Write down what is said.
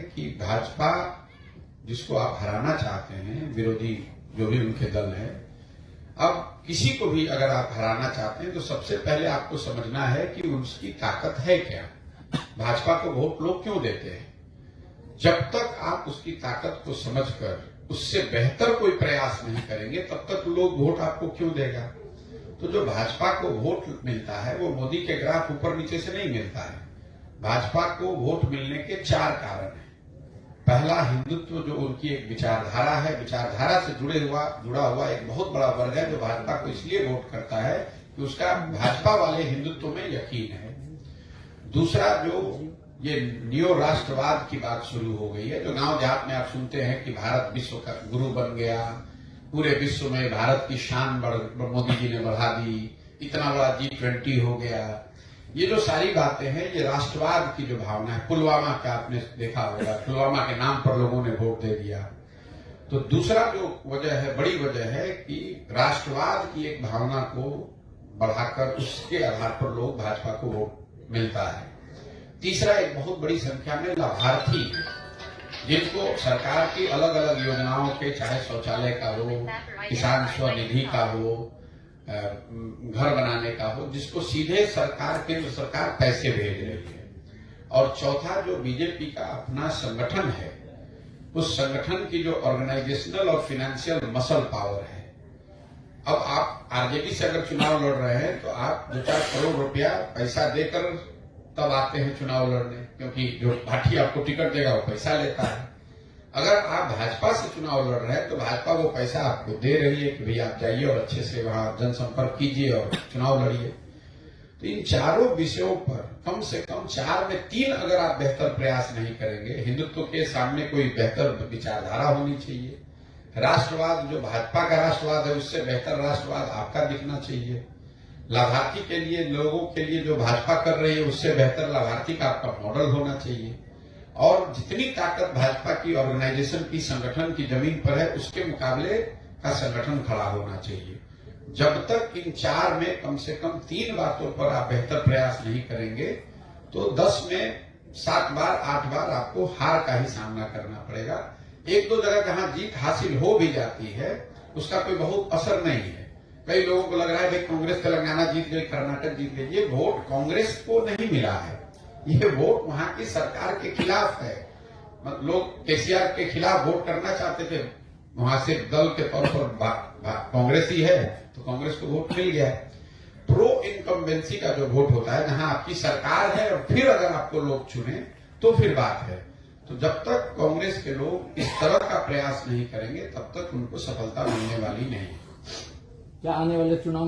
कि भाजपा जिसको आप हराना चाहते हैं, विरोधी जो भी उनके दल है, अब किसी को भी अगर आप हराना चाहते हैं तो सबसे पहले आपको समझना है कि उसकी ताकत है क्या। भाजपा को वोट लोग क्यों देते हैं? जब तक आप उसकी ताकत को समझकर उससे बेहतर कोई प्रयास नहीं करेंगे तब तक लोग वोट आपको क्यों देगा। तो जो भाजपा को वोट मिलता है वो मोदी के ग्राफ ऊपर नीचे से नहीं मिलता है। भाजपा को वोट मिलने के 4 कारण हैं। पहला, हिंदुत्व जो उनकी एक विचारधारा है, विचारधारा से जुड़ा हुआ एक बहुत बड़ा वर्ग है जो भाजपा को इसलिए वोट करता है कि उसका भाजपा वाले हिंदुत्व में यकीन है। दूसरा, जो ये नियो राष्ट्रवाद की बात शुरू हो गई है, जो गांव देहात में आप सुनते हैं कि भारत विश्व का गुरु बन गया, पूरे विश्व में भारत की शान मोदी जी ने बढ़ा दी, इतना बड़ा G20 हो गया। ये जो सारी बातें हैं ये राष्ट्रवाद की जो भावना है। पुलवामा का आपने देखा होगा, पुलवामा के नाम पर लोगों ने वोट दे दिया। तो दूसरा जो वजह है, बड़ी वजह है कि राष्ट्रवाद की एक भावना को बढ़ाकर उसके आधार पर लोग भाजपा को वोट मिलता है। तीसरा, एक बहुत बड़ी संख्या में लाभार्थी हैं जिनको सरकार की अलग अलग योजनाओं के, चाहे शौचालय का हो, किसान स्वनिधि का हो, घर बनाने का हो, जिसको सीधे सरकार, केंद्र सरकार पैसे भेज रही है। और चौथा, जो बीजेपी का अपना संगठन है, उस संगठन की जो ऑर्गेनाइजेशनल और फाइनेंशियल मसल पावर है। अब आप आरजेडी से अगर चुनाव लड़ रहे हैं तो आप 2-4 करोड़ रुपया पैसा देकर तब आते हैं चुनाव लड़ने, क्योंकि जो पार्टी आपको टिकट देगा वो पैसा लेता है। अगर आप भाजपा से चुनाव लड़ रहे हैं तो भाजपा वो पैसा आपको दे रही है कि भाई आप जाइए और अच्छे से वहां जनसंपर्क कीजिए और चुनाव लड़िए। तो इन चारों विषयों पर कम से कम 4 में 3 अगर आप बेहतर प्रयास नहीं करेंगे, हिंदुत्व के सामने कोई बेहतर विचारधारा होनी चाहिए, राष्ट्रवाद जो भाजपा का राष्ट्रवाद है उससे बेहतर राष्ट्रवाद आपका दिखना चाहिए, लाभार्थी के लिए, लोगों के लिए जो भाजपा कर रही है उससे बेहतर लाभार्थी का आपका मॉडल होना चाहिए, और जितनी ताकत भाजपा की ऑर्गेनाइजेशन की, संगठन की जमीन पर है उसके मुकाबले का संगठन खड़ा होना चाहिए। जब तक इन 4 में कम से कम 3 बातों पर आप बेहतर प्रयास नहीं करेंगे तो 10 में 7 बार 8 बार आपको हार का ही सामना करना पड़ेगा। 1-2 जगह जहां जीत हासिल हो भी जाती है उसका कोई बहुत असर नहीं है। कई लोगों को लग रहा है भाई कांग्रेस तेलंगाना जीत गई, कर्नाटक जीत गई। ये वोट कांग्रेस को नहीं मिला है, ये वोट वहां की सरकार के खिलाफ है। लोग केसीआर के खिलाफ वोट करना चाहते थे, वहां से दल के तौर पर कांग्रेस ही है तो कांग्रेस को वोट मिल गया है। प्रो इनकम्बेंसी का जो वोट होता है, जहां आपकी सरकार है और फिर अगर आपको लोग चुने तो फिर बात है। तो जब तक कांग्रेस के लोग इस तरह का प्रयास नहीं करेंगे तब तक उनको सफलता मिलने वाली नहीं। क्या आने वाले चुनाव